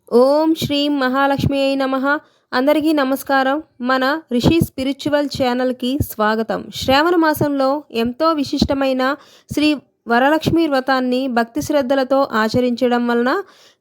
ఓం శ్రీం మహాలక్ష్మి అయి నమః. అందరికీ నమస్కారం. మన రిషి స్పిరిచువల్ ఛానల్కి స్వాగతం. శ్రావణ మాసంలో ఎంతో విశిష్టమైన శ్రీ వరలక్ష్మి వ్రతాన్ని భక్తి శ్రద్ధలతో ఆచరించడం వలన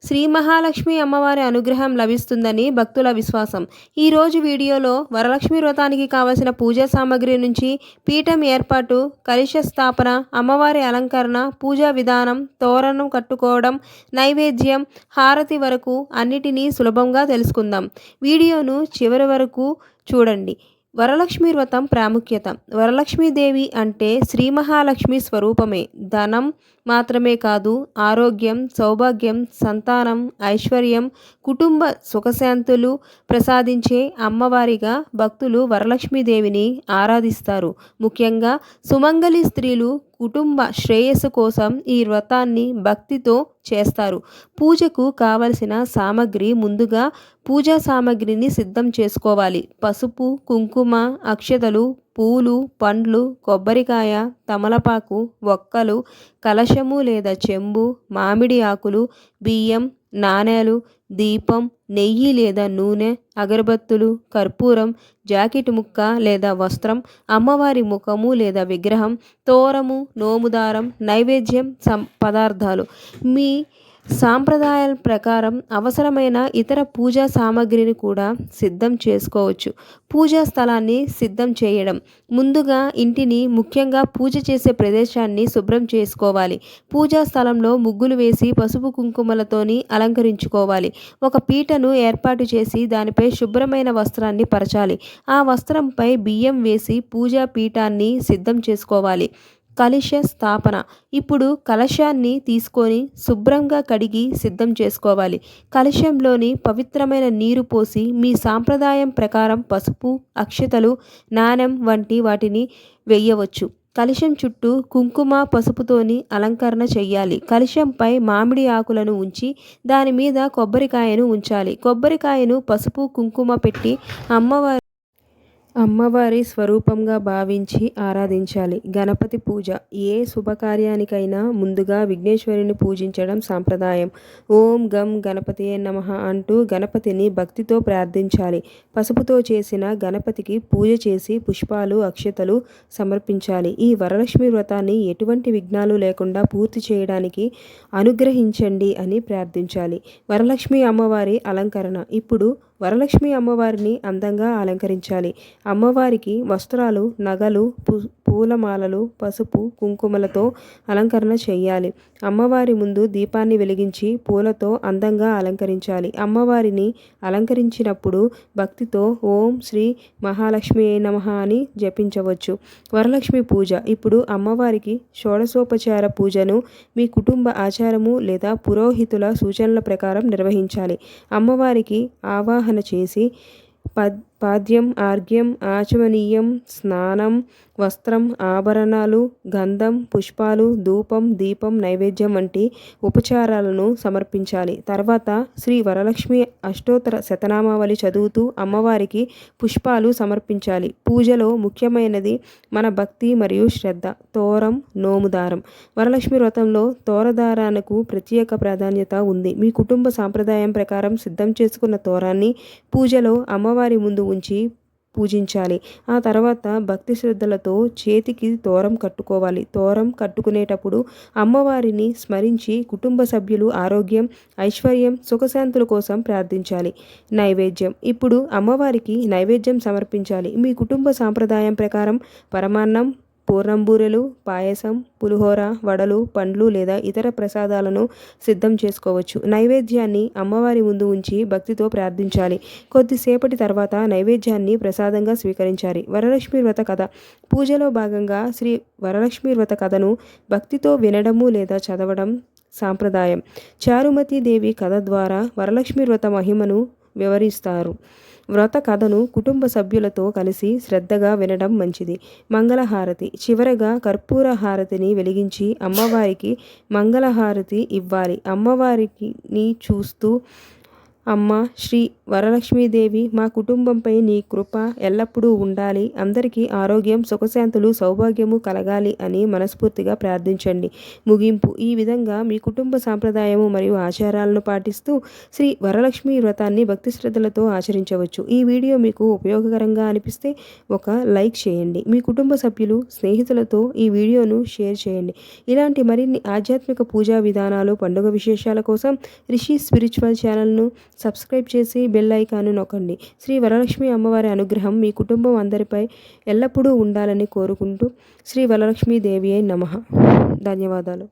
శ్రీ మహాలక్ష్మి అమ్మవారి అనుగ్రహం లభిస్తుందని భక్తుల విశ్వాసం. ఈరోజు వీడియోలో వరలక్ష్మి వ్రతానికి కావలసిన పూజా సామాగ్రి నుంచి పీఠం ఏర్పాటు, కలశ స్థాపన, అమ్మవారి అలంకరణ, పూజా విధానం, తోరణం కట్టుకోవడం, నైవేద్యం, హారతి వరకు అన్నిటినీ సులభంగా తెలుసుకుందాం. వీడియోను చివరి వరకు చూడండి. వరలక్ష్మి వ్రతం ప్రాముఖ్యత. వరలక్ష్మీదేవి అంటే శ్రీ మహాలక్ష్మి స్వరూపమే. ధనం మాత్రమే కాదు, ఆరోగ్యం, సౌభాగ్యం, సంతానం, ఐశ్వర్యం, కుటుంబ సుఖశాంతులు ప్రసాదించే అమ్మవారిగా భక్తులు వరలక్ష్మీదేవిని ఆరాధిస్తారు. ముఖ్యంగా సుమంగళి స్త్రీలు కుటుంబ శ్రేయస్సు కోసం ఈ వ్రతాన్ని భక్తితో చేస్తారు. పూజకు కావలసిన సామగ్రి. ముందుగా పూజా సామగ్రిని సిద్ధం చేసుకోవాలి. పసుపు, కుంకుమ, అక్షతలు, పూలు, పండ్లు, కొబ్బరికాయ, తమలపాకు, ఒక్కలు, కలశము లేదా చెంబు, మామిడి ఆకులు, బియ్యం, నాణేలు, దీపం, నెయ్యి లేదా నూనె, అగరబత్తులు, కర్పూరం, జాకెట్ ముక్క లేదా వస్త్రం, అమ్మవారి ముఖము లేదా విగ్రహం, తోరము, నోముదారం, నైవేద్యం పదార్థాలు. మీ సాంప్రదాయాల ప్రకారం అవసరమైన ఇతర పూజా సామాగ్రిని కూడా సిద్ధం చేసుకోవచ్చు. పూజా స్థలాన్ని సిద్ధం చేయడం. ముందుగా ఇంటిని, ముఖ్యంగా పూజ చేసే ప్రదేశాన్ని శుభ్రం చేసుకోవాలి. పూజా స్థలంలో ముగ్గులు వేసి పసుపు కుంకుమలతోని అలంకరించుకోవాలి. ఒక పీటను ఏర్పాటు చేసి దానిపై శుభ్రమైన వస్త్రాన్ని పరచాలి. ఆ వస్త్రంపై బియ్యం వేసి పూజా పీఠాన్ని సిద్ధం చేసుకోవాలి. కలశ స్థాపన. ఇప్పుడు కలశాన్ని తీసుకొని శుభ్రంగా కడిగి సిద్ధం చేసుకోవాలి. కలశంలోని పవిత్రమైన నీరు పోసి మీ సాంప్రదాయం ప్రకారం పసుపు, అక్షతలు, నాణెం వంటి వాటిని వేయవచ్చు. కలశం చుట్టూ కుంకుమ, పసుపుతోని అలంకరణ చెయ్యాలి. కలశంపై మామిడి ఆకులను ఉంచి దాని మీద కొబ్బరికాయను ఉంచాలి. కొబ్బరికాయను పసుపు, కుంకుమ పెట్టి అమ్మవారి స్వరూపంగా భావించి ఆరాధించాలి. గణపతి పూజ. ఏ శుభకార్యానికైనా ముందుగా విఘ్నేశ్వరుని పూజించడం సాంప్రదాయం. ఓం గం గణపతియే నమః అంటూ గణపతిని భక్తితో ప్రార్థించాలి. పసుపుతో చేసిన గణపతికి పూజ చేసి పుష్పాలు, అక్షతలు సమర్పించాలి. ఈ వరలక్ష్మి వ్రతాన్ని ఎటువంటి విఘ్నాలు లేకుండా పూర్తి చేయడానికి అనుగ్రహించండి అని ప్రార్థించాలి. వరలక్ష్మి అమ్మవారి అలంకరణ. ఇప్పుడు వరలక్ష్మి అమ్మవారిని అందంగా అలంకరించాలి. అమ్మవారికి వస్త్రాలు, నగలు, పూలమాలలు, పసుపు, కుంకుమలతో అలంకరణ చేయాలి. అమ్మవారి ముందు దీపాన్ని వెలిగించి పూలతో అందంగా అలంకరించాలి. అమ్మవారిని అలంకరించినప్పుడు భక్తితో ఓం శ్రీ మహాలక్ష్మి నమః అని జపించవచ్చు. వరలక్ష్మి పూజ. ఇప్పుడు అమ్మవారికి షోడశోపచార పూజను మీ కుటుంబ ఆచారము లేదా పురోహితుల సూచనల ప్రకారం నిర్వహించాలి. అమ్మవారికి ఆవాహన చేసి పాద్యం, ఆర్ఘ్యం, ఆచమనీయం, స్నానం, వస్త్రం, ఆభరణాలు, గంధం, పుష్పాలు, ధూపం, దీపం, నైవేద్యం వంటి ఉపచారాలను సమర్పించాలి. తర్వాత శ్రీ వరలక్ష్మి అష్టోత్తర శతనామావళి చదువుతూ అమ్మవారికి పుష్పాలు సమర్పించాలి. పూజలో ముఖ్యమైనది మన భక్తి మరియు శ్రద్ధ. తోరం, నోముదారం. వరలక్ష్మి వ్రతంలో తోరదారానికి ప్రత్యేక ప్రాధాన్యత ఉంది. మీ కుటుంబ సాంప్రదాయం ప్రకారం సిద్ధం చేసుకున్న తోరాన్ని పూజలో అమ్మవారి ముందు ఉంచి పూజించాలి. ఆ తర్వాత భక్తి శ్రద్ధలతో చేతికి తోరం కట్టుకోవాలి. తోరం కట్టుకునేటప్పుడు అమ్మవారిని స్మరించి కుటుంబ సభ్యులు ఆరోగ్యం, ఐశ్వర్యం, సుఖశాంతుల కోసం ప్రార్థించాలి. నైవేద్యం. ఇప్పుడు అమ్మవారికి నైవేద్యం సమర్పించాలి. మీ కుటుంబ సాంప్రదాయం ప్రకారం పరమాన్నం, పూర్ణం బూరెలు, పాయసం, పులిహోర, వడలు, పండ్లు లేదా ఇతర ప్రసాదాలను సిద్ధం చేసుకోవచ్చు. నైవేద్యాన్ని అమ్మవారి ముందు ఉంచి భక్తితో ప్రార్థించాలి. కొద్దిసేపటి తర్వాత నైవేద్యాన్ని ప్రసాదంగా స్వీకరించాలి. వరలక్ష్మి వ్రత కథ. పూజలో భాగంగా శ్రీ వరలక్ష్మి వ్రత కథను భక్తితో వినడము లేదా చదవడం సాంప్రదాయం. చారుమతి దేవి కథ ద్వారా వరలక్ష్మి వ్రత మహిమను వివరిస్తారు. వ్రత కథను కుటుంబ సభ్యులతో కలిసి శ్రద్ధగా వినడం మంచిది. మంగళహారతి. చివరగా కర్పూర హారతిని వెలిగించి అమ్మవారికి మంగళహారతి ఇవ్వాలి. అమ్మవారిని చూస్తూ అమ్మ శ్రీ వరలక్ష్మీదేవి మా కుటుంబంపై నీ కృప ఎల్లప్పుడూ ఉండాలి, అందరికీ ఆరోగ్యం, సుఖశాంతులు, సౌభాగ్యము కలగాలి అని మనస్ఫూర్తిగా ప్రార్థించండి. ముగింపు: ఈ విధంగా మీ కుటుంబ సాంప్రదాయము మరియు ఆచారాలను పాటిస్తూ శ్రీ వరలక్ష్మి వ్రతాన్ని భక్తి శ్రద్ధలతో ఆచరించవచ్చు. ఈ వీడియో మీకు ఉపయోగకరంగా అనిపిస్తే ఒక లైక్ చేయండి. మీ కుటుంబ సభ్యులు, స్నేహితులతో ఈ వీడియోను షేర్ చేయండి. ఇలాంటి మరిన్ని ఆధ్యాత్మిక పూజా విధానాలు, పండుగ విశేషాల కోసం రిషి స్పిరిచువల్ ఛానల్ను సబ్స్క్రైబ్ చేసి బెల్ ఐకాన్ను నొక్కండి. శ్రీ వరలక్ష్మి అమ్మవారి అనుగ్రహం మీ కుటుంబం అందరిపై ఎల్లప్పుడూ ఉండాలని కోరుకుంటూ శ్రీ వరలక్ష్మీదేవియే నమః. ధన్యవాదాలు.